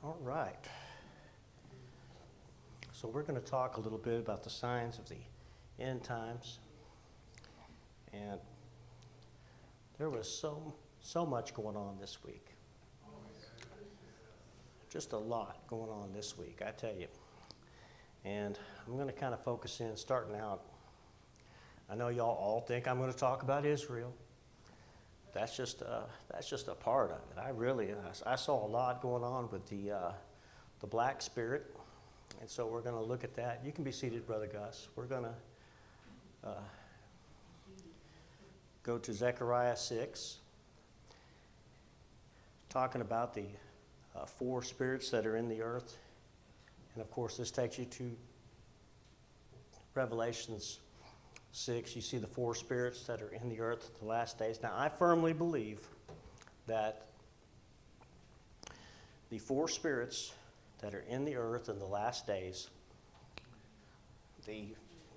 All right. So we're going to talk a little bit about the signs of the end times. And there was so much going on this week. Just a lot going on this week, I tell you. And I'm going to kind of focus in starting out. I know y'all all think I'm going to talk about Israel. That's just a part of it. I saw a lot going on with the black spirit, and so we're going to look at that. You can be seated, Brother Gus. We're going to go to Zechariah 6, talking about the four spirits that are in the earth, and of course this takes you to Revelations 6. You see the four spirits that are in the earth at the last days. Now, I firmly believe that the four spirits that are in the earth in the last days, the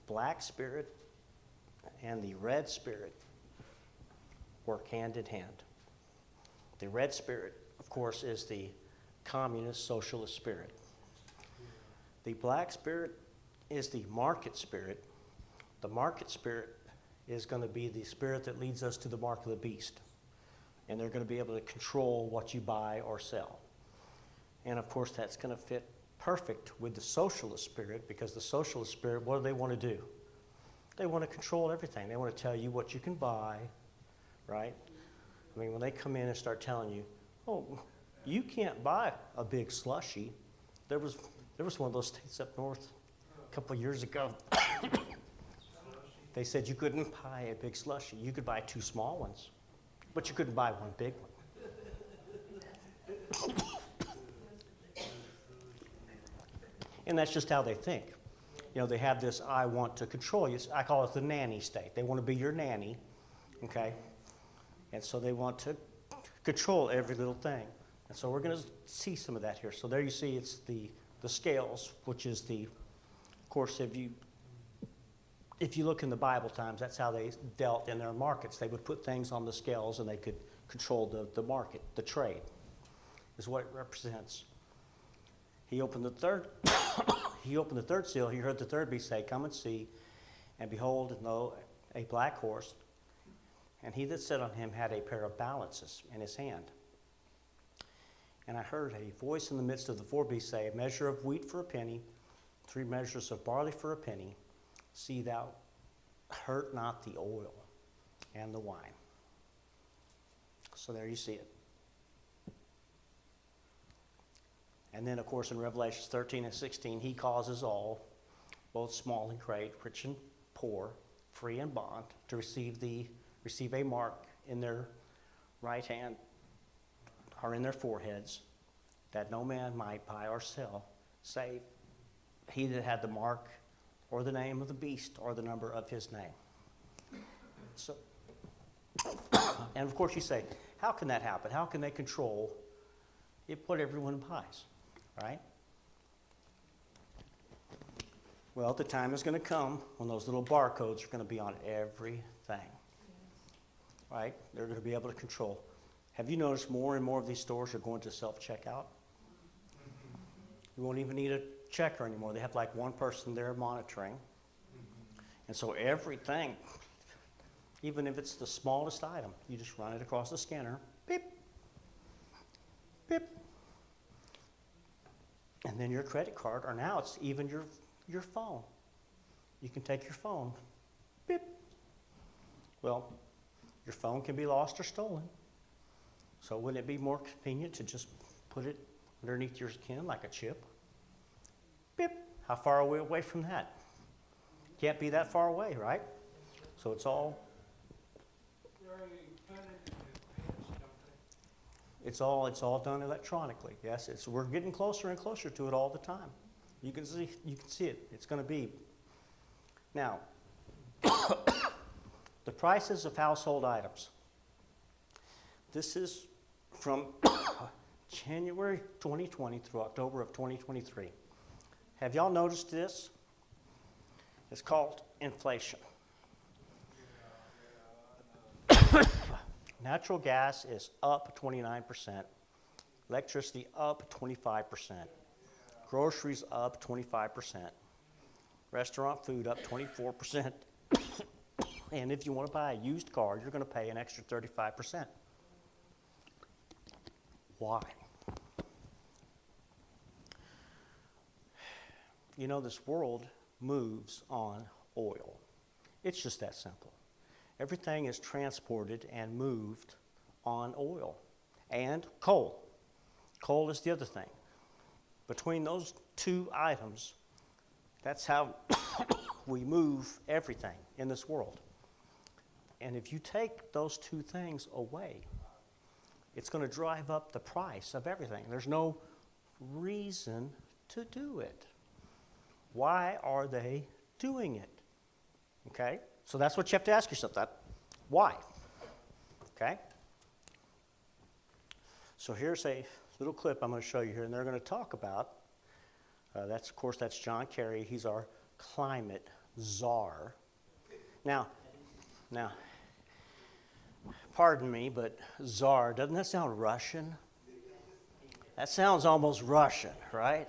black spirit and the red spirit, work hand in hand. The red spirit, of course, is the communist socialist spirit. The black spirit is the market spirit. The market spirit is going to be the spirit that leads us to the mark of the beast. And they're going to be able to control what you buy or sell. And of course, that's going to fit perfect with the socialist spirit, because the socialist spirit, what do they want to do? They want to control everything. They want to tell you what you can buy, right? I mean, when they come in and start telling you, oh, you can't buy a big slushie. There was one of those states up north a couple of years ago. They said you couldn't buy a big slushie. You could buy two small ones, but you couldn't buy one big one. And that's just how they think. You know, they have this, I want to control you. I call it the nanny state. They want to be your nanny, okay? And so they want to control every little thing. And so we're going to see some of that here. So there you see it's the scales, which is the, of course, if you look in the Bible times, that's how they dealt in their markets. They would put things on the scales and they could control the market, the trade, is what it represents. He opened the third seal. He heard the third beast say, come and see. And behold, and lo, a black horse. And he that sat on him had a pair of balances in his hand. And I heard a voice in the midst of the four beasts say, a measure of wheat for a penny, 3 measures of barley for a penny. See thou hurt not the oil and the wine. So there you see it. And then, of course, in Revelation 13 and 16, he causes all, both small and great, rich and poor, free and bond, to receive a mark in their right hand or in their foreheads, that no man might buy or sell, save he that had the mark or the name of the beast or the number of his name. So, and of course you say, how can that happen? How can they control what everyone buys, right? Well, the time is going to come when those little barcodes are going to be on everything, right? They're going to be able to control. Have you noticed more and more of these stores are going to self-checkout? You won't even need a checker anymore. They have like one person there monitoring. And so everything, even if it's the smallest item, you just run it across the scanner, beep, beep. And then your credit card, or now it's even your phone. You can take your phone, beep. Well, your phone can be lost or stolen. So wouldn't it be more convenient to just put it underneath your skin like a chip? Beep. How far are we away from that? Can't be that far away, right? So it's all done electronically. Yes, we're getting closer and closer to it all the time. You can see it. It's going to be. Now, the prices of household items. This is from January 2020 through October of 2023. Have y'all noticed this? It's called inflation. Natural gas is up 29%. Electricity up 25%. Groceries up 25%. Restaurant food up 24%. And if you want to buy a used car, you're going to pay an extra 35%. Why? You know, this world moves on oil. It's just that simple. Everything is transported and moved on oil and coal. Coal is the other thing. Between those two items, that's how we move everything in this world. And if you take those two things away, it's going to drive up the price of everything. There's no reason to do it. Why are they doing it? Okay? So that's what you have to ask yourself, that why? Okay? So here's a little clip I'm going to show you here, and they're going to talk about, that's John Kerry. He's our climate czar. Now, pardon me, but czar, doesn't that sound Russian? That sounds almost Russian, right?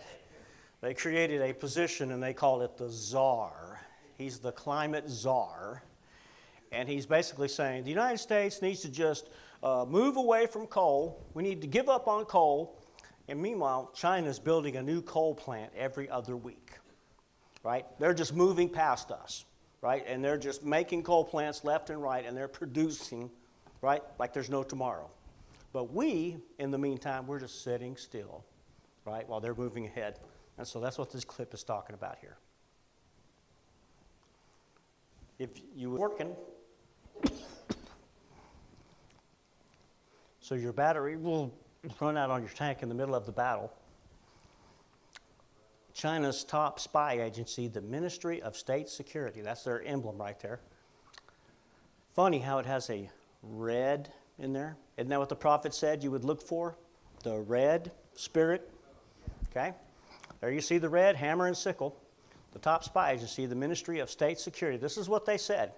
They created a position and they called it the czar. He's the climate czar. And he's basically saying the United States needs to just move away from coal. We need to give up on coal. And meanwhile, China's building a new coal plant every other week, right? They're just moving past us, right? And they're just making coal plants left and right, and they're producing, right, like there's no tomorrow. But we, in the meantime, we're just sitting still, right, while they're moving ahead. And so that's what this clip is talking about here. If you were working, so your battery will run out on your tank in the middle of the battle. China's top spy agency, the Ministry of State Security, that's their emblem right there. Funny how it has a red in there. Isn't that what the prophet said you would look for? The red spirit. Okay? There you see the red, hammer and sickle. The top spy agency, the Ministry of State Security. This is what they said.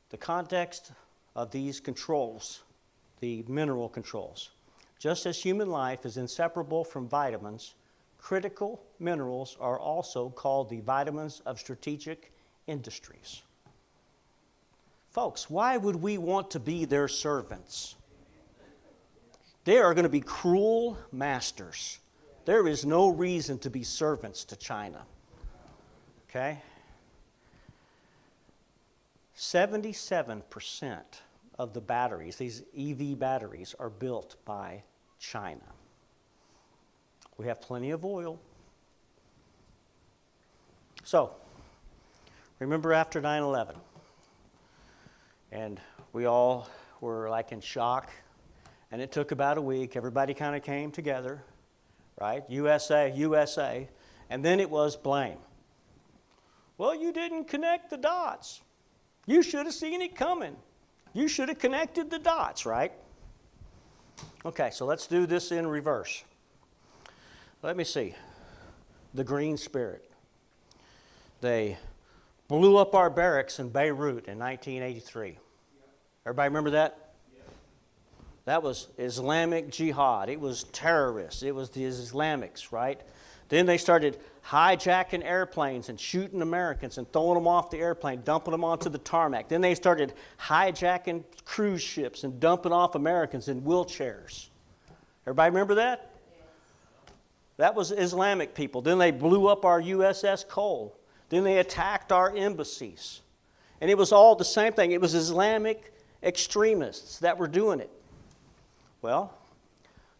The context of these controls, the mineral controls. Just as human life is inseparable from vitamins, critical minerals are also called the vitamins of strategic industries. Folks, why would we want to be their servants? They are going to be cruel masters. There is no reason to be servants to China. Okay? 77% of the batteries, these EV batteries, are built by China. We have plenty of oil. So, remember after 9/11, and we all were like in shock, and it took about a week. Everybody kind of came together, right? USA, USA, and then it was blame. Well, you didn't connect the dots. You should have seen it coming. You should have connected the dots, right? Okay, so let's do this in reverse. Let me see. The Green Spirit. They blew up our barracks in Beirut in 1983. Everybody remember that? That was Islamic Jihad. It was terrorists. It was the Islamics, right? Then they started hijacking airplanes and shooting Americans and throwing them off the airplane, dumping them onto the tarmac. Then they started hijacking cruise ships and dumping off Americans in wheelchairs. Everybody remember that? That was Islamic people. Then they blew up our USS Cole. Then they attacked our embassies. And it was all the same thing. It was Islamic extremists that were doing it. Well,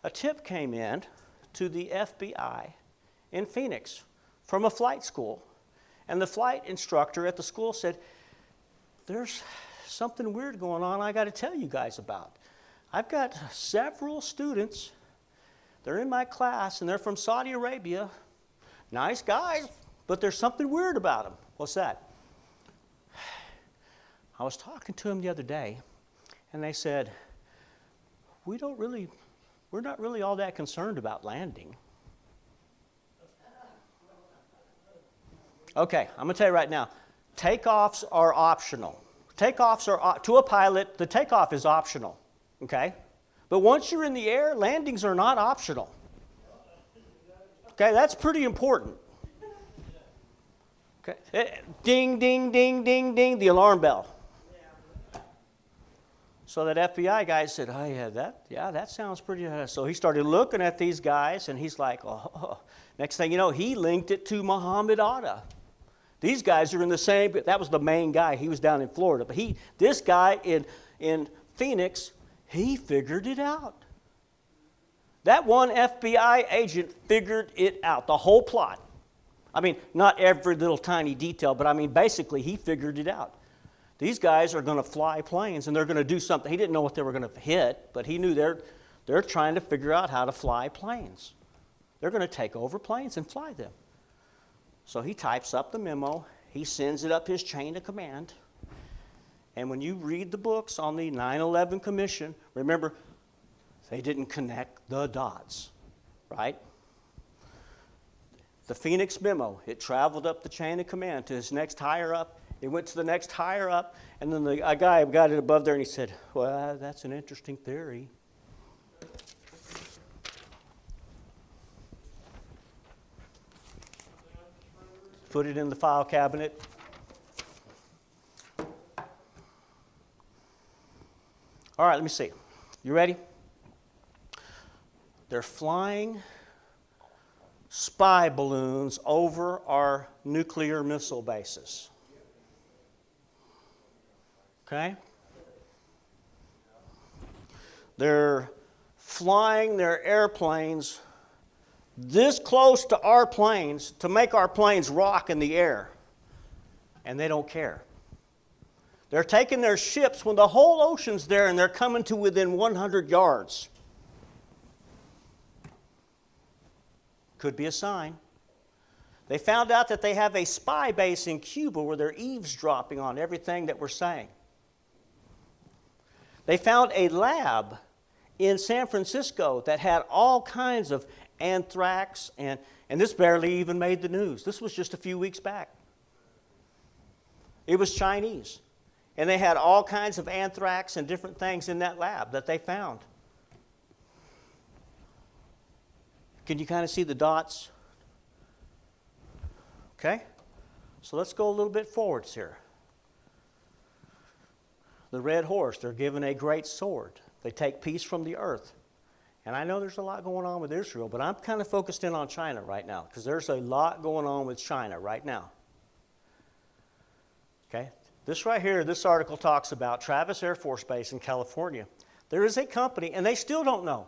a tip came in to the FBI in Phoenix from a flight school. And the flight instructor at the school said, there's something weird going on I got to tell you guys about. I've got several students. They're in my class, and they're from Saudi Arabia. Nice guys, but there's something weird about them. What's that? I was talking to them the other day, and they said, we're not really all that concerned about landing. Okay, I'm going to tell you right now, takeoffs are optional. Takeoffs are, to a pilot, the takeoff is optional, okay? But once you're in the air, landings are not optional. Okay, that's pretty important. Okay. Ding, ding, ding, ding, ding, the alarm bell. So that FBI guy said, oh, yeah, that sounds pretty. So he started looking at these guys, and he's like, oh. Next thing you know, he linked it to Muhammad Atta. These guys are in the same, that was the main guy. He was down in Florida. But this guy in Phoenix, he figured it out. That one FBI agent figured it out, the whole plot. I mean, not every little tiny detail, but I mean, basically, he figured it out. These guys are going to fly planes, and they're going to do something. He didn't know what they were going to hit, but he knew they're trying to figure out how to fly planes. They're going to take over planes and fly them. So he types up the memo. He sends it up his chain of command. And when you read the books on the 9/11 Commission, remember, they didn't connect the dots, right? The Phoenix memo, it traveled up the chain of command to his next higher up. It went to the next higher up, and then a guy got it above there, and he said, well, that's an interesting theory. Put it in the file cabinet. All right, let me see. You ready? They're flying spy balloons over our nuclear missile bases. Okay? They're flying their airplanes this close to our planes to make our planes rock in the air. And they don't care. They're taking their ships when the whole ocean's there and they're coming to within 100 yards. Could be a sign. They found out that they have a spy base in Cuba where they're eavesdropping on everything that we're saying. They found a lab in San Francisco that had all kinds of anthrax, and this barely even made the news. This was just a few weeks back. It was Chinese. And they had all kinds of anthrax and different things in that lab that they found. Can you kind of see the dots? Okay? So let's go a little bit forwards here. The red horse, they're given a great sword. They take peace from the earth. And I know there's a lot going on with Israel, but I'm kind of focused in on China right now because there's a lot going on with China right now. Okay? This right here, this article talks about Travis Air Force Base in California. There is a company, and they still don't know.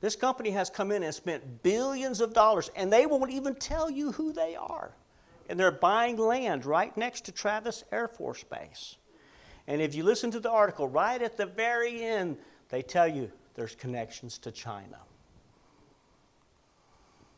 This company has come in and spent billions of dollars, and they won't even tell you who they are. And they're buying land right next to Travis Air Force Base. And if you listen to the article, right at the very end, they tell you there's connections to China.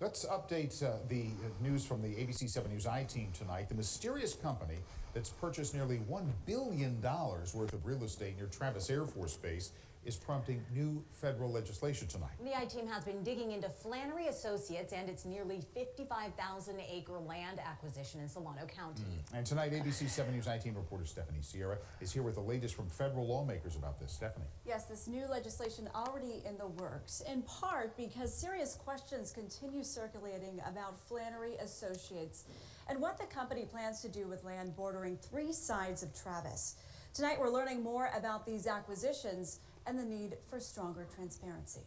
Let's update the news from the ABC 7 News I-Team tonight. The mysterious company that's purchased nearly $1 billion worth of real estate near Travis Air Force Base is prompting new federal legislation tonight. The I-Team has been digging into Flannery Associates and its nearly 55,000-acre land acquisition in Solano County. And tonight, ABC 7 News I-Team reporter Stephanie Sierra is here with the latest from federal lawmakers about this. Stephanie. Yes, this new legislation already in the works, in part because serious questions continue circulating about Flannery Associates and what the company plans to do with land bordering 3 sides of Travis. Tonight, we're learning more about these acquisitions and the need for stronger transparency.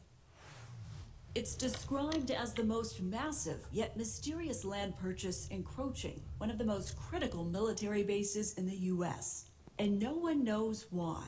It's described as the most massive yet mysterious land purchase encroaching one of the most critical military bases in the U.S. And no one knows why.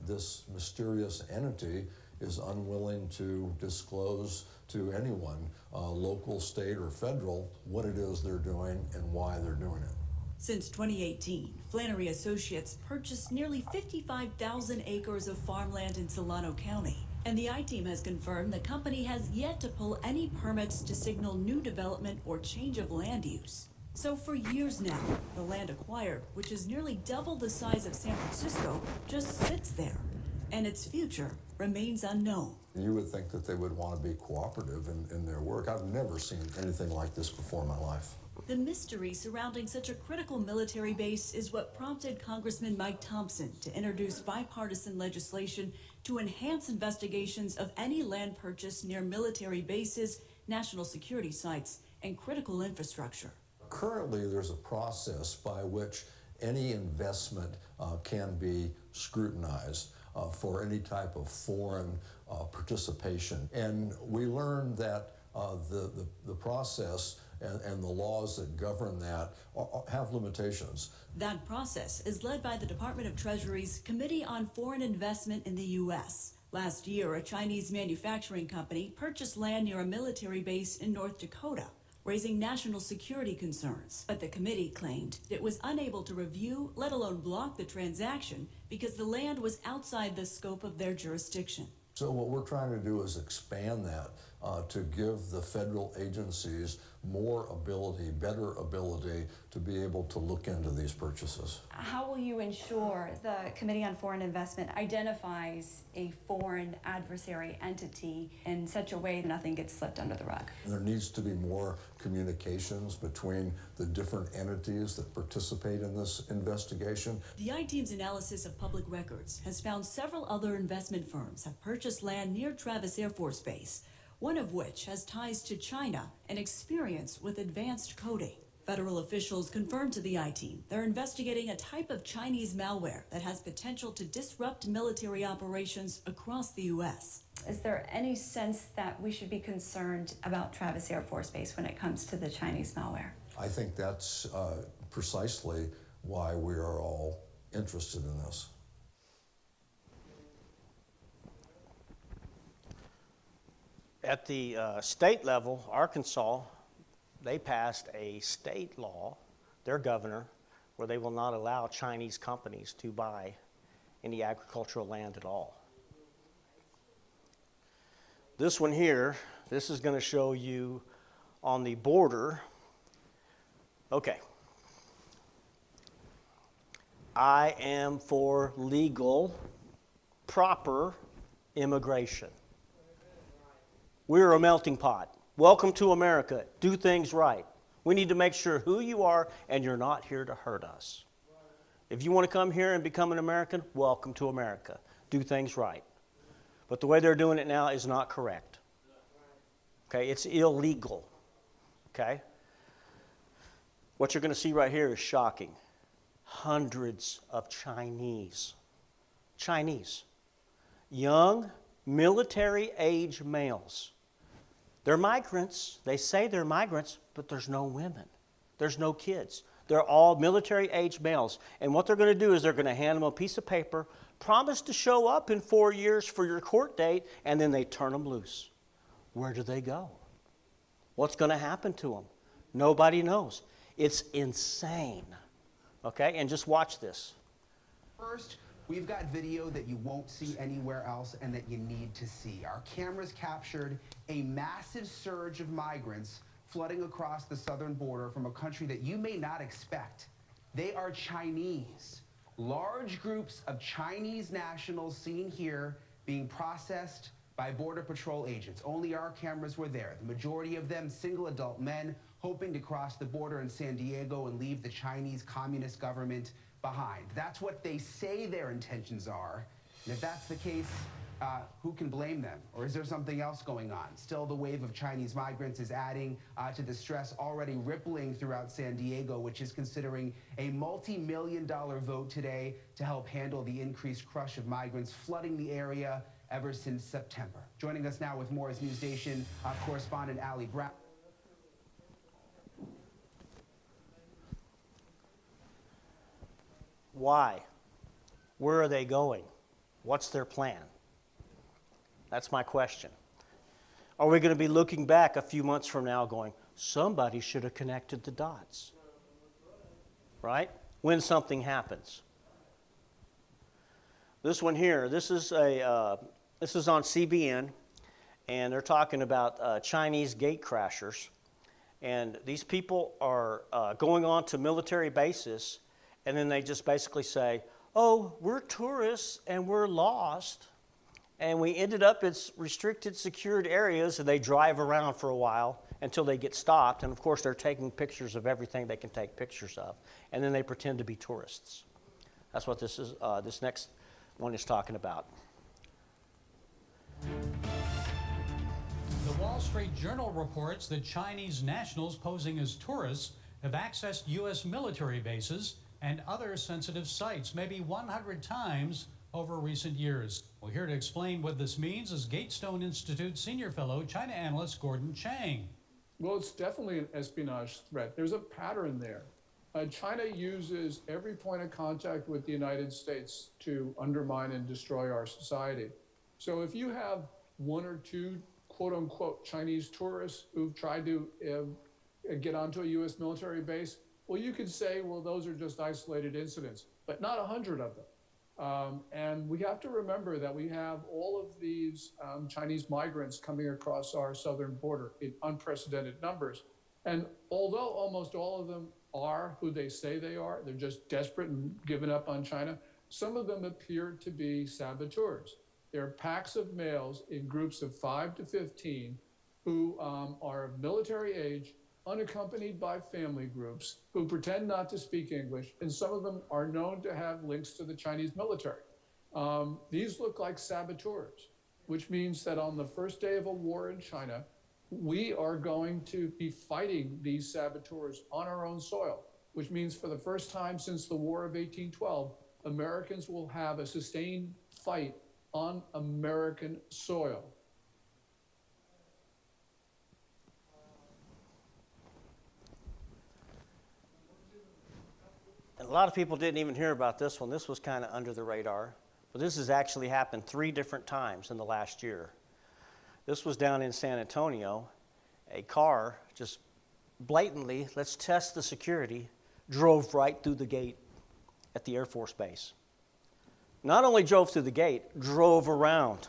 This mysterious entity is unwilling to disclose to anyone, local, state, or federal, what it is they're doing and why they're doing it. Since 2018, Flannery Associates purchased nearly 55,000 acres of farmland in Solano County. And the I-Team has confirmed the company has yet to pull any permits to signal new development or change of land use. So for years now, the land acquired, which is nearly double the size of San Francisco, just sits there. And its future remains unknown. You would think that they would want to be cooperative in their work. I've never seen anything like this before in my life. The mystery surrounding such a critical military base is what prompted Congressman Mike Thompson to introduce bipartisan legislation to enhance investigations of any land purchase near military bases, national security sites, and critical infrastructure. Currently, there's a process by which any investment can be scrutinized for any type of foreign participation. And we learned that the process and the laws that govern that have limitations. That process is led by the Department of Treasury's Committee on Foreign Investment in the U.S. Last year, a Chinese manufacturing company purchased land near a military base in North Dakota, raising national security concerns. But the committee claimed it was unable to review, let alone block the transaction, because the land was outside the scope of their jurisdiction. So what we're trying to do is expand that to give the federal agencies more ability, better ability to be able to look into these purchases. How will you ensure the Committee on Foreign Investment identifies a foreign adversary entity in such a way nothing gets slipped under the rug? There needs to be more communications between the different entities that participate in this investigation. The I-Team's analysis of public records has found several other investment firms have purchased land near Travis Air Force Base, one of which has ties to China and experience with advanced coding. Federal officials confirmed to the I-Team they're investigating a type of Chinese malware that has potential to disrupt military operations across the U.S. Is there any sense that we should be concerned about Travis Air Force Base when it comes to the Chinese malware? I think that's precisely why we are all interested in this. At the state level, Arkansas, they passed a state law, their governor, where they will not allow Chinese companies to buy any agricultural land at all. This one here, this is going to show you on the border. Okay. I am for legal, proper immigration. We're a melting pot. Welcome to America. Do things right. We need to make sure who you are and you're not here to hurt us. If you want to come here and become an American, welcome to America. Do things right. But the way they're doing it now is not correct. Okay, it's illegal. Okay? What you're going to see right here is shocking. Hundreds of Chinese, young military-age males. They're migrants. They say they're migrants, but there's no women. There's no kids. They're all military-age males. And what they're going to do is they're going to hand them a piece of paper, promise to show up in 4 years for your court date, and then they turn them loose. Where do they go? What's going to happen to them? Nobody knows. It's insane. Okay? And just watch this. First, we've got video that you won't see anywhere else and that you need to see. Our cameras captured a massive surge of migrants flooding across the southern border from a country that you may not expect. They are Chinese. Large groups of Chinese nationals seen here being processed by Border Patrol agents. Only our cameras were there. The majority of them single adult men hoping to cross the border in San Diego and leave the Chinese Communist government behind. That's what they say their intentions are. And if that's the case, who can blame them? Or is there something else going on? Still, the wave of Chinese migrants is adding to the stress already rippling throughout San Diego, which is considering a multi-million-dollar vote today to help handle the increased crush of migrants flooding the area ever since September. Joining us now with more is NewsNation correspondent Allie Brown. Why? Where are they going? What's their plan? That's my question. Are we going to be looking back a few months from now going, somebody should have connected the dots? Right? When something happens. This one here, this is on CBN, and they're talking about Chinese gate crashers. And these people are going on to military bases, and then they just basically say, oh, we're tourists and we're lost. And we ended up in restricted, secured areas, and they drive around for a while until they get stopped. And of course, they're taking pictures of everything they can take pictures of. And then they pretend to be tourists. That's what this next one is talking about. Street Journal reports that Chinese nationals posing as tourists have accessed U.S. military bases and other sensitive sites, maybe 100 times over recent years. Well, here to explain what this means is Gatestone Institute Senior Fellow China Analyst Gordon Chang. Well, it's definitely an espionage threat. There's a pattern there. China uses every point of contact with the United States to undermine and destroy our society. So if you have one or two quote unquote Chinese tourists who've tried to get onto a U.S. military base, well, you could say, well, those are just isolated incidents, but not 100 of them. And we have to remember that we have all of these Chinese migrants coming across our southern border in unprecedented numbers. And although almost all of them are who they say they are, they're just desperate and given up on China, some of them appear to be saboteurs. They're packs of males in groups of 5 to 15 who are of military age, unaccompanied by family groups, who pretend not to speak English, and some of them are known to have links to the Chinese military. These look like saboteurs, which means that on the first day of a war in China, we are going to be fighting these saboteurs on our own soil, which means for the first time since the War of 1812, Americans will have a sustained fight on American soil. And a lot of people didn't even hear about this one. This was kind of under the radar. But this has actually happened 3 different times in the last year. This was down in San Antonio. A car just blatantly, let's test the security, drove right through the gate at the Air Force Base. Not only drove through the gate, drove around.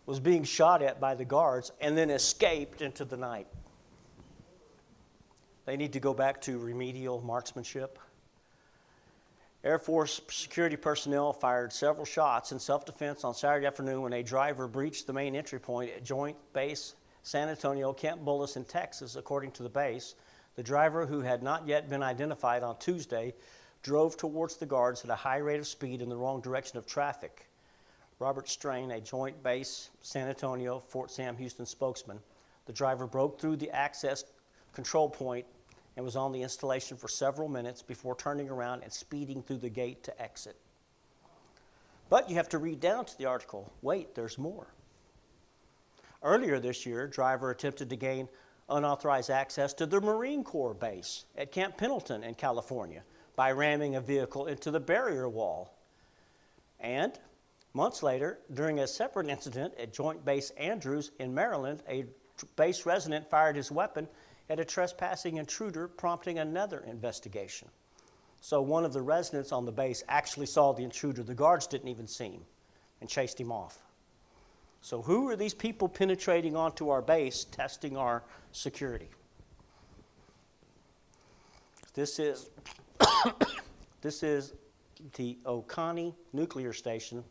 Was being shot at by the guards and then escaped into the night. They need to go back to remedial marksmanship. Air Force security personnel fired several shots in self-defense on Saturday afternoon when a driver breached the main entry point at Joint Base San Antonio, Camp Bullis in Texas, according to the base. The driver, who had not yet been identified on Tuesday, drove towards the guards at a high rate of speed in the wrong direction of traffic. Robert Strain, a Joint Base San Antonio, Fort Sam Houston spokesman. The driver broke through the access control point and was on the installation for several minutes before turning around and speeding through the gate to exit. But you have to read down to the article. Wait, there's more. Earlier this year, driver attempted to gain unauthorized access to the Marine Corps base at Camp Pendleton in California by ramming a vehicle into the barrier wall. And months later, during a separate incident at Joint Base Andrews in Maryland, a base resident fired his weapon at a trespassing intruder, prompting another investigation. So one of the residents on the base actually saw the intruder. The guards didn't even see him and chased him off. So who are these people penetrating onto our base, testing our security? This is this is the Oconee Nuclear Station.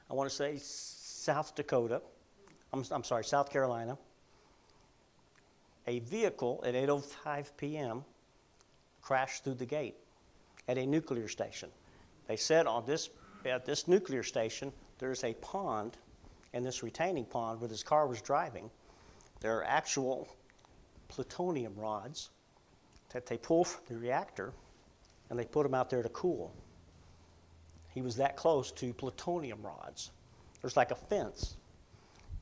I want to say South Carolina. A vehicle at 8:05 p.m. crashed through the gate at a nuclear station. They said at this nuclear station, there's a pond, and this retaining pond where this car was driving, there are actual plutonium rods that they pull from the reactor, and they put them out there to cool. He was that close to plutonium rods. There's like a fence.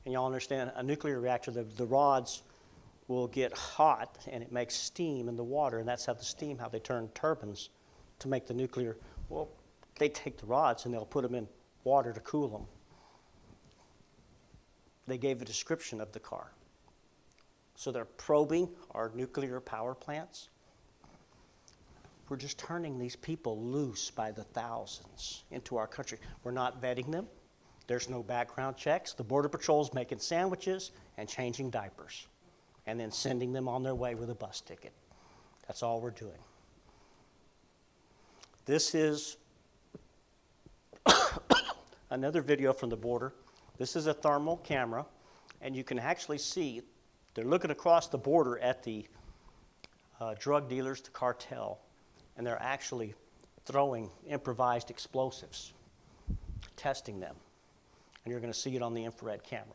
And y'all understand, a nuclear reactor, the rods will get hot and it makes steam in the water, and that's how they turn turbines to make the nuclear. Well, they take the rods and they'll put them in water to cool them. They gave a description of the car. So they're probing our nuclear power plants. We're just turning these people loose by the thousands into our country. We're not vetting them. There's no background checks. The Border Patrol's making sandwiches and changing diapers, and then sending them on their way with a bus ticket. That's all we're doing. This is another video from the border. This is a thermal camera, and you can actually see they're looking across the border at the drug dealers, the cartel, and they're actually throwing improvised explosives, testing them. And you're going to see it on the infrared camera.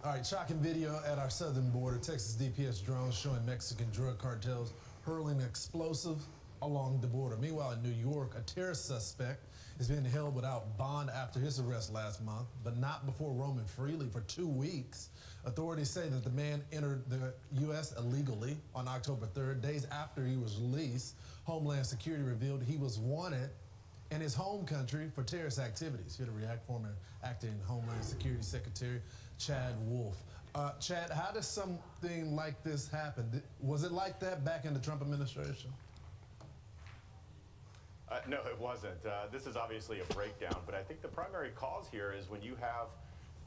All right, shocking video at our southern border. Texas DPS drones showing Mexican drug cartels hurling explosives along the border. Meanwhile, in New York, a terrorist suspect is being held without bond after his arrest last month, but not before roaming freely for 2 weeks. Authorities say that the man entered the U.S. illegally on October 3rd, days after he was released. Homeland Security revealed he was wanted in his home country for terrorist activities. Here to react, former acting Homeland Security Secretary Chad Wolfe. Chad, how does something like this happen? Was it like that back in the Trump administration? No, it wasn't. This is obviously a breakdown, but I think the primary cause here is when you have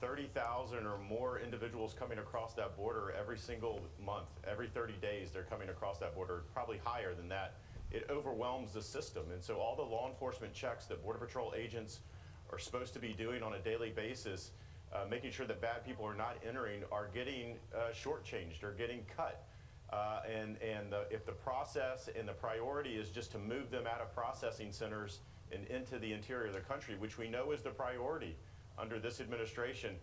30,000 or more individuals coming across that border every single month, every 30 days they're coming across that border, probably higher than that. It overwhelms the system. And so all the law enforcement checks that Border Patrol agents are supposed to be doing on a daily basis, making sure that bad people are not entering, are getting shortchanged or getting cut. If the process and the priority is just to move them out of processing centers and into the interior of the country, which we know is the priority under this administration,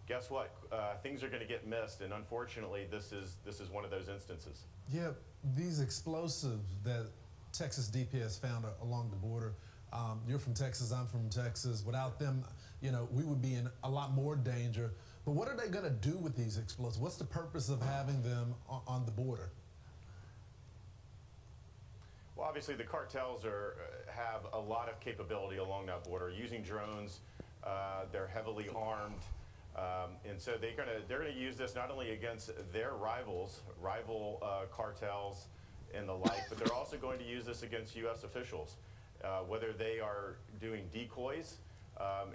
guess what? Things are going to get missed, and unfortunately, this is one of those instances. Yeah, these explosives that Texas DPS found along the border. You're from Texas, I'm from Texas. Without them, you know, we would be in a lot more danger. But what are they going to do with these explosives? What's the purpose of having them on the border? Well, obviously, the cartels have a lot of capability along that border, using drones. They're heavily armed, and so they're gonna use this not only against their rival cartels and the like, but they're also going to use this against U.S. officials, whether they are doing decoys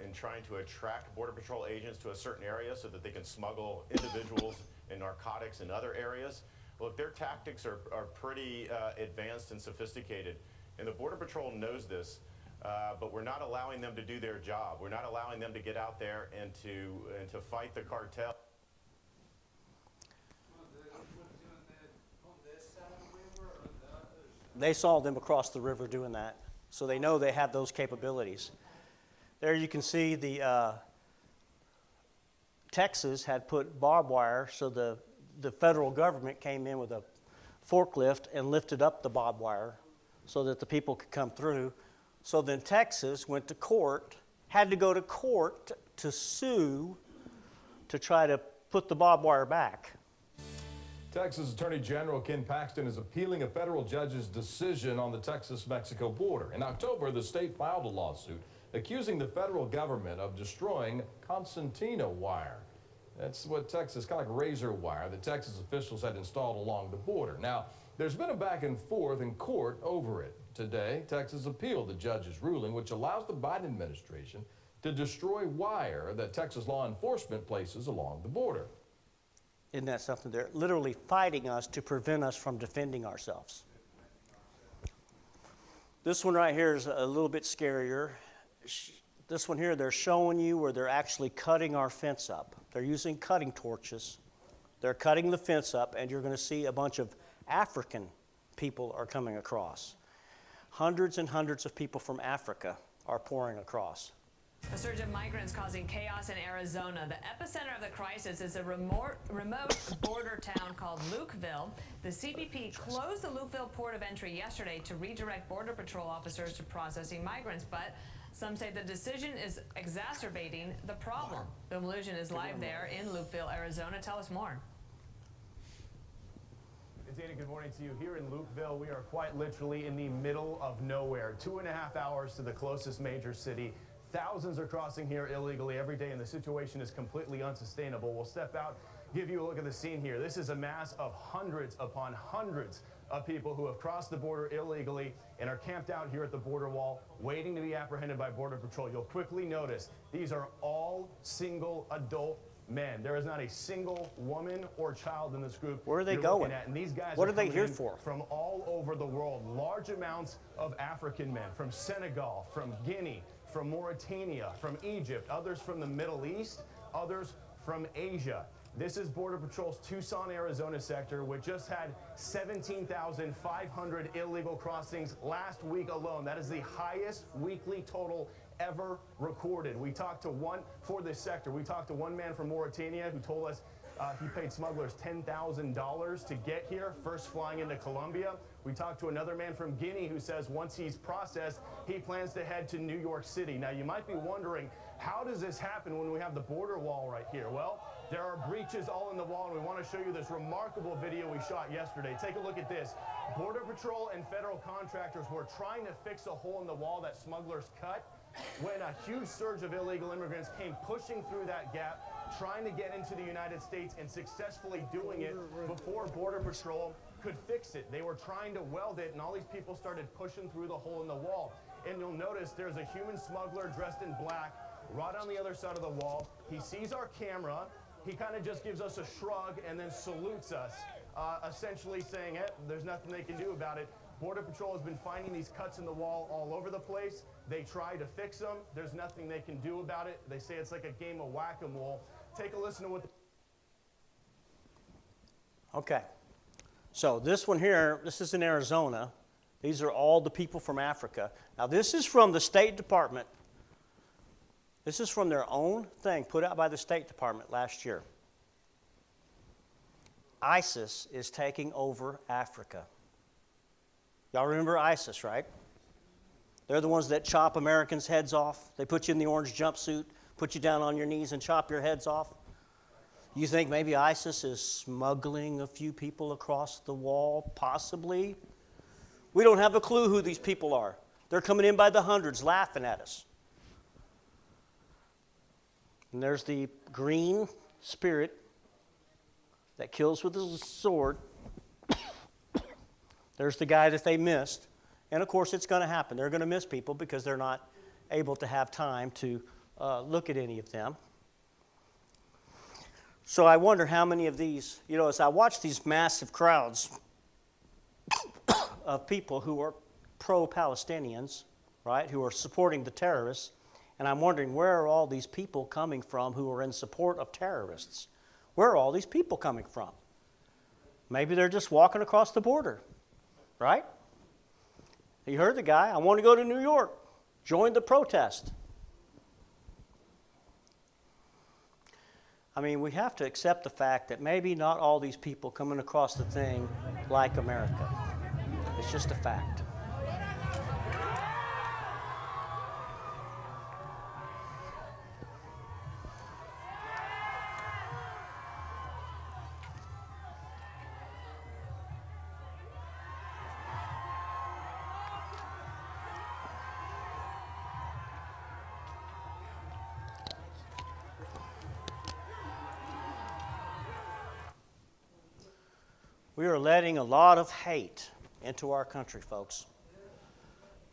and trying to attract Border Patrol agents to a certain area so that they can smuggle individuals and narcotics in other areas. Look, their tactics are pretty advanced and sophisticated, and the Border Patrol knows this, but we're not allowing them to do their job. We're not allowing them to get out there and to fight the cartel. They saw them across the river doing that, so they know they have those capabilities. There you can see the Texas had put barbed wire, so the federal government came in with a forklift and lifted up the barbed wire so that the people could come through. So then Texas went to court, had to go to court to sue to try to put the barbed wire back. Texas Attorney General Ken Paxton is appealing a federal judge's decision on the Texas-Mexico border. In October, the state filed a lawsuit accusing the federal government of destroying concertina wire. That's what Texas, kind of like razor wire, that Texas officials had installed along the border. Now, there's been a back and forth in court over it. Today, Texas appealed the judge's ruling, which allows the Biden administration to destroy wire that Texas law enforcement places along the border. Isn't that something? They're literally fighting us to prevent us from defending ourselves. This one right here is a little bit scarier. This one here, they're showing you where they're actually cutting our fence up. They're using cutting torches. They're cutting the fence up, and you're going to see a bunch of African people are coming across. Hundreds and hundreds of people from Africa are pouring across. A surge of migrants causing chaos in Arizona. The epicenter of the crisis is a remote border town called Lukeville. The CBP closed the Lukeville port of entry yesterday to redirect Border Patrol officers to processing migrants, but some say the decision is exacerbating the problem. Bill Malusian is live there in Lukeville, Arizona. Tell us more. Dana, good morning to you. Here in Lukeville, we are quite literally in the middle of nowhere. 2.5 hours to the closest major city. Thousands are crossing here illegally every day, and the situation is completely unsustainable. We'll step out, give you a look at the scene here. This is a mass of hundreds upon hundreds of people who have crossed the border illegally and are camped out here at the border wall, waiting to be apprehended by Border Patrol. You'll quickly notice these are all single adult men. There is not a single woman or child in this group. Where are they going? And these guys what are are they here coming for? From all over the world. Large amounts of African men from Senegal, from Guinea, from Mauritania, from Egypt, others from the Middle East, others from Asia. This is Border Patrol's Tucson, Arizona sector, which just had 17,500 illegal crossings last week alone. That is the highest weekly total ever recorded. We talked to one for this sector. We talked to one man from Mauritania who told us he paid smugglers $10,000 to get here, first flying into Colombia. We talked to another man from Guinea who says once he's processed, he plans to head to New York City. Now, you might be wondering, how does this happen when we have the border wall right here? Well, there are breaches all in the wall, and we want to show you this remarkable video we shot yesterday. Take a look at this. Border Patrol and federal contractors were trying to fix a hole in the wall that smugglers cut when a huge surge of illegal immigrants came pushing through that gap, trying to get into the United States and successfully doing it before Border Patrol could fix it. They were trying to weld it, and all these people started pushing through the hole in the wall. And you'll notice there's a human smuggler dressed in black right on the other side of the wall. He sees our camera. He kind of just gives us a shrug and then salutes us, essentially saying, there's nothing they can do about it. Border Patrol has been finding these cuts in the wall all over the place. They try to fix them. There's nothing they can do about it. They say it's like a game of whack-a-mole. Take a listen to what... Okay. So this one here, this is in Arizona. These are all the people from Africa. Now this is from the State Department. This is from their own thing put out by the State Department last year. ISIS is taking over Africa. Y'all remember ISIS, right? They're the ones that chop Americans' heads off. They put you in the orange jumpsuit, put you down on your knees and chop your heads off. You think maybe ISIS is smuggling a few people across the wall? Possibly. We don't have a clue who these people are. They're coming in by the hundreds, laughing at us. And there's the green spirit that kills with his sword. There's the guy that they missed. And of course, it's going to happen. They're going to miss people because they're not able to have time to look at any of them. So I wonder how many of these, as I watch these massive crowds of people who are pro-Palestinians, right, who are supporting the terrorists, and I'm wondering, where are all these people coming from who are in support of terrorists? Where are all these people coming from? Maybe they're just walking across the border, right? You heard the guy, I want to go to New York, join the protest. I mean, we have to accept the fact that maybe not all these people coming across the thing like America. It's just a fact. We are letting a lot of hate into our country, folks.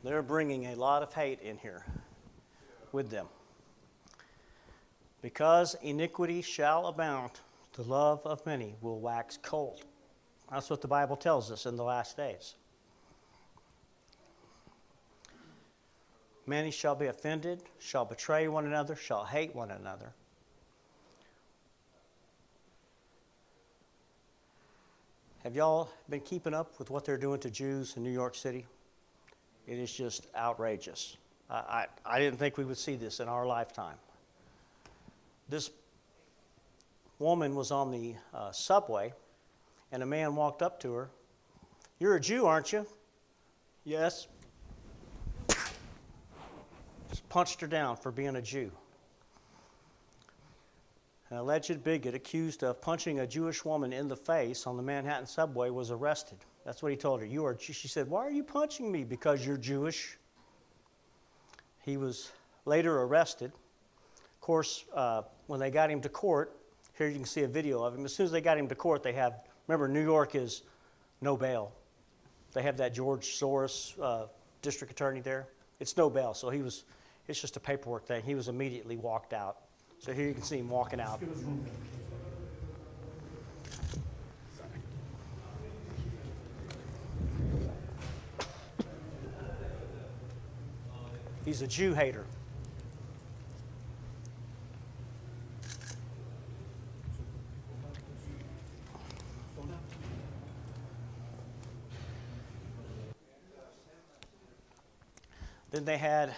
They're bringing a lot of hate in here with them. Because iniquity shall abound, the love of many will wax cold. That's what the Bible tells us in the last days. Many shall be offended, shall betray one another, shall hate one another. Have y'all been keeping up with what they're doing to Jews in New York City? It is just outrageous. I didn't think we would see this in our lifetime. This woman was on the subway, and a man walked up to her. "You're a Jew, aren't you?" "Yes." Just punched her down for being a Jew. An alleged bigot accused of punching a Jewish woman in the face on the Manhattan subway was arrested. That's what he told her. "You are." She said, "Why are you punching me?" "Because you're Jewish." He was later arrested. Of course, when they got him to court, here you can see a video of him. As soon as they got him to court, they have, remember, New York is no bail. They have that George Soros district attorney there. It's no bail, so it's just a paperwork thing. He was immediately walked out. So here you can see him walking out. He's a Jew hater. Then they had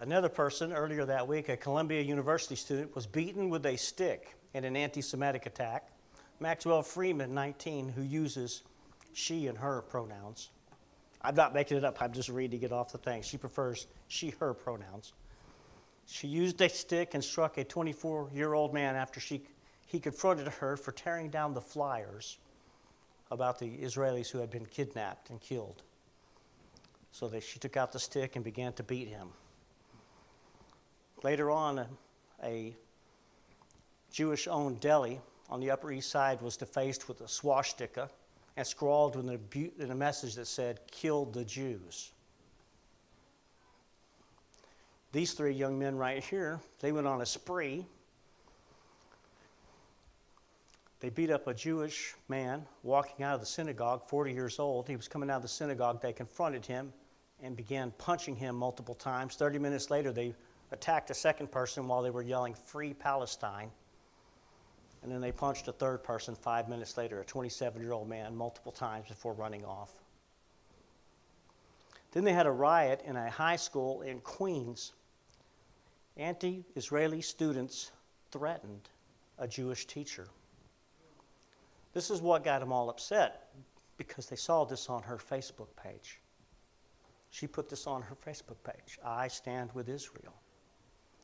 Another person earlier that week, a Columbia University student, was beaten with a stick in an anti-Semitic attack. Maxwell Freeman, 19, who uses she and her pronouns. I'm not making it up, I'm just reading it off the thing. She prefers she, her pronouns. She used a stick and struck a 24-year-old man after he confronted her for tearing down the flyers about the Israelis who had been kidnapped and killed. So she took out the stick and began to beat him. Later on, a Jewish-owned deli on the Upper East Side was defaced with a swastika and scrawled in a message that said, "Kill the Jews." These three young men right here, they went on a spree. They beat up a Jewish man walking out of the synagogue, 40 years old. He was coming out of the synagogue. They confronted him and began punching him multiple times. 30 minutes later, they attacked a second person while they were yelling, "Free Palestine." And then they punched a third person 5 minutes later, a 27-year-old man, multiple times before running off. Then they had a riot in a high school in Queens. Anti-Israeli students threatened a Jewish teacher. This is what got them all upset, because they saw this on her Facebook page. She put this on her Facebook page, "I stand with Israel."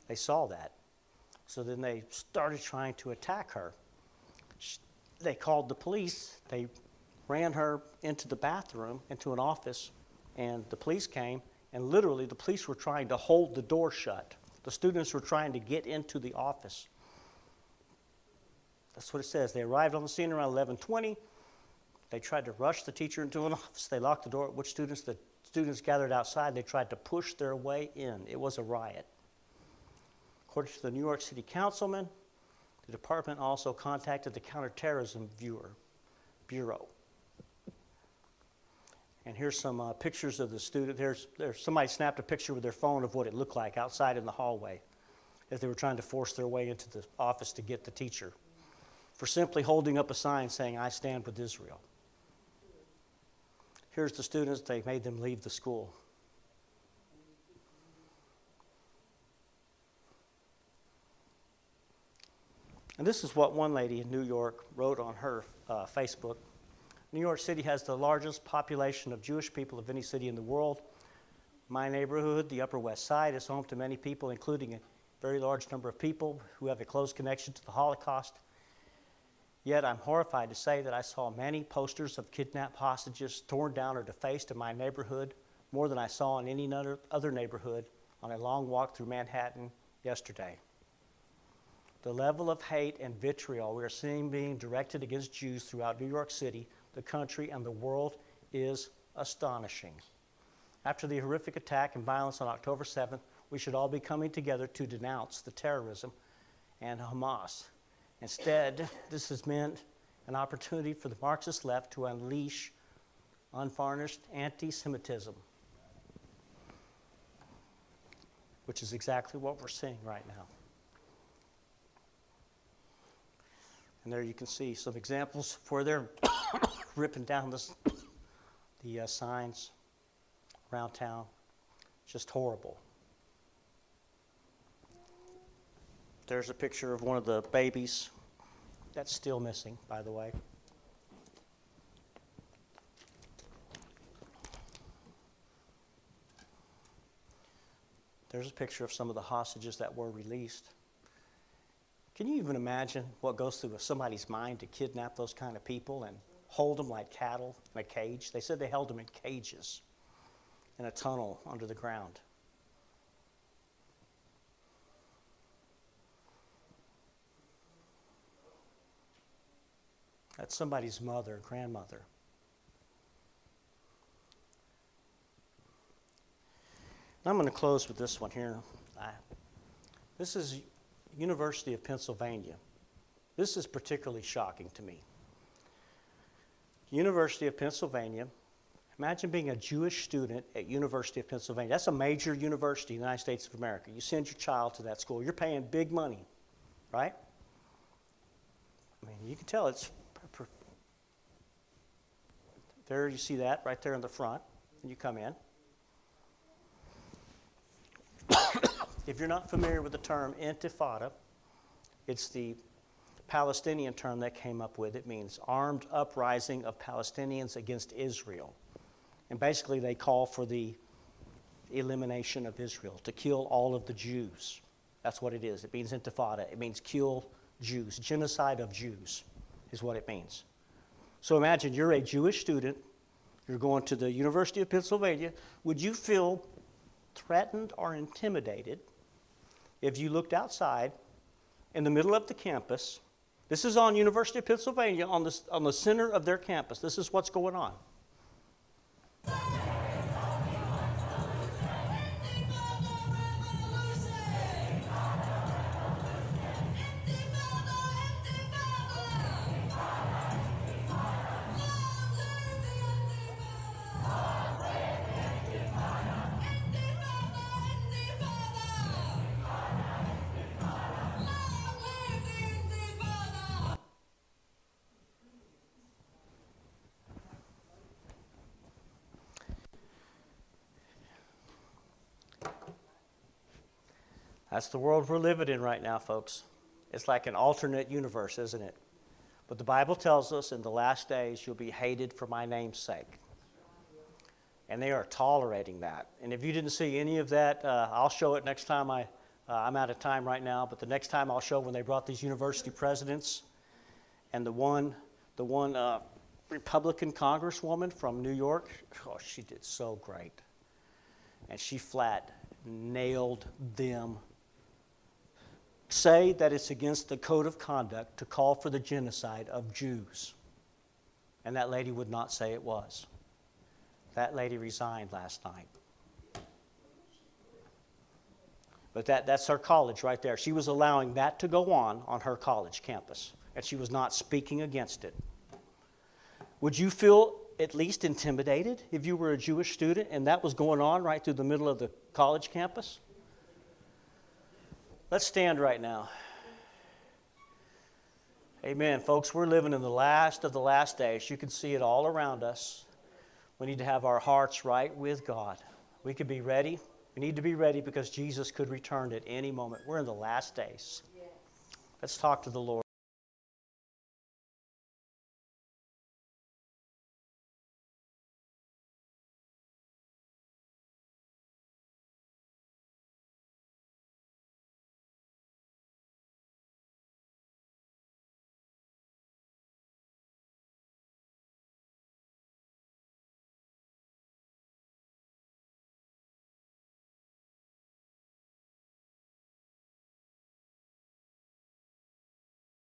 They saw that. So then they started trying to attack her. They called the police. They ran her into the bathroom, into an office, and the police came, and literally the police were trying to hold the door shut. The students were trying to get into the office. That's what it says. They arrived on the scene around 11:20. They tried to rush the teacher into an office. They locked the door. The students gathered outside. They tried to push their way in. It was a riot. According to the New York City councilman, the department also contacted the Counterterrorism Bureau. And here's some pictures of the student. There's somebody snapped a picture with their phone of what it looked like outside in the hallway as they were trying to force their way into the office to get the teacher for simply holding up a sign saying, "I stand with Israel." Here's the students. They made them leave the school. And this is what one lady in New York wrote on her Facebook. New York City has the largest population of Jewish people of any city in the world. My neighborhood, the Upper West Side, is home to many people, including a very large number of people who have a close connection to the Holocaust. Yet I'm horrified to say that I saw many posters of kidnapped hostages torn down or defaced in my neighborhood, more than I saw in any other neighborhood on a long walk through Manhattan yesterday. The level of hate and vitriol we are seeing being directed against Jews throughout New York City, the country, and the world is astonishing. After the horrific attack and violence on October 7th, we should all be coming together to denounce the terrorism and Hamas. Instead, this has meant an opportunity for the Marxist left to unleash unvarnished anti-Semitism, which is exactly what we're seeing right now. And there you can see some examples where they're ripping down the signs around town. Just horrible. There's a picture of one of the babies. That's still missing, by the way. There's a picture of some of the hostages that were released. Can you even imagine what goes through somebody's mind to kidnap those kind of people and hold them like cattle in a cage? They said they held them in cages in a tunnel under the ground. That's somebody's mother, grandmother. I'm going to close with this one here. This is University of Pennsylvania. This is particularly shocking to me. University of Pennsylvania. Imagine being a Jewish student at University of Pennsylvania. That's a major university in the United States of America. You send your child to that school. You're paying big money, right? I mean, you can tell it's... There you see that right there in the front, and you come in. If you're not familiar with the term intifada, it's the Palestinian term that came up with it. It means armed uprising of Palestinians against Israel. And basically they call for the elimination of Israel, to kill all of the Jews. That's what it is. It means intifada. It means kill Jews. Genocide of Jews is what it means. So imagine you're a Jewish student. You're going to the University of Pennsylvania. Would you feel threatened or intimidated if you looked outside in the middle of the campus? This is on University of Pennsylvania, on the center of their campus. This is what's going on. That's the world we're living in right now, folks. It's like an alternate universe, isn't it? But the Bible tells us in the last days you'll be hated for my name's sake. And they are tolerating that. And if you didn't see any of that, I'll show it next time. I'm out of time right now, but the next time I'll show when they brought these university presidents and the one Republican congresswoman from New York, oh, she did so great. And she flat nailed them. Say that it's against the code of conduct to call for the genocide of Jews. And that lady would not say it was. That lady resigned last night. But that's her college right there. She was allowing that to go on her college campus, and she was not speaking against it. Would you feel at least intimidated if you were a Jewish student and that was going on right through the middle of the college campus? Let's stand right now. Amen. Folks, we're living in the last of the last days. You can see it all around us. We need to have our hearts right with God. We could be ready. We need to be ready because Jesus could return at any moment. We're in the last days. Let's talk to the Lord.